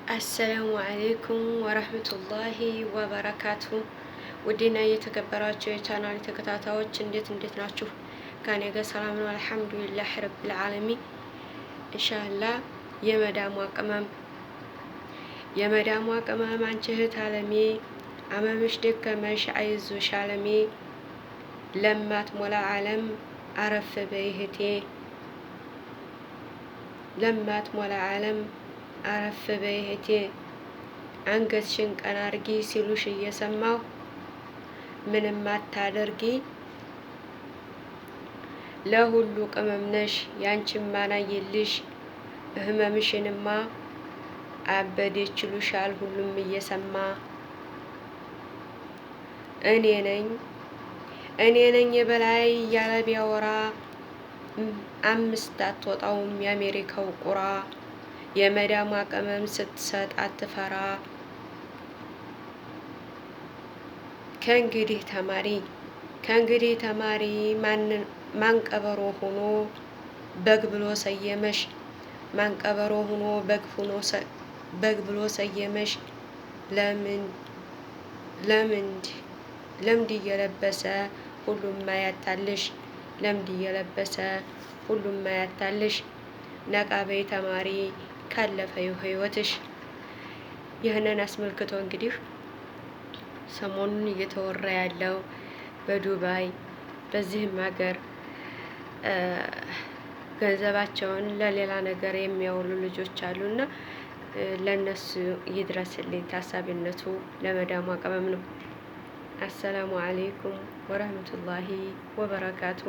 አሰላሙ አሌይኩም ወረህመቱላሂ ወበረካቱ። ውድና እየተከበራችሁ የቻናል ተከታታዮች እንዴት ናችሁ? ከኔ ጋር ሰላም ነው አልሐምዱሊላህ ረብል ዓለሚን። ኢንሻአላህ የመዳሟ ቅመም አንቺ እህት አለሜ፣ አመምሽ ደከመሽ አይዞሽ አለሜ፣ ለማትሞላ ዓለም አረፍ በይ እህቴ፣ ለማትሞላ ዓለም አረፍ በይ እህቴ፣ አንገትሽን ቀና አርጊ ሲሉሽ እየሰማሁ ምንም አታደርጊ፣ ለሁሉ ቅመም ነሽ ያንቺማ ናየልሽ፣ ህመምሽንማ አበደች ይሉሻል ሁሉም እየሰማ። እኔ ነኝ የበላይ እያለ ቢያወራ፣ አምስት አትወጣውም የአሜሪካው ቁራ፣ የመዳሟ ቅመም ስትሰጥ አትፈራ። ከእንግዲህ ተማሪ ማንቀበሮ ሆኖ በግ ብሎ ሰየመሽ፣ ማንቀበሮ ሆኖ በግ ብሎ ሰየመሽ። ለምድ እየለበሰ ሁሉም ማያታልሽ፣ ለምድ እየለበሰ ሁሉም ማያታልሽ። ነቃ በይ ተማሪ ካለፈው ህይወትሽ። ይህንን አስመልክቶ እንግዲህ ሰሞኑን እየተወራ ያለው በዱባይ በዚህም ሀገር ገንዘባቸውን ለሌላ ነገር የሚያውሉ ልጆች አሉና ለነሱ ይድረስልኝ። ታሳቢነቱ ለመዳሟ ቅመም ነው። አሰላሙ አሌይኩም ወረህመቱላሂ ወበረካቱ።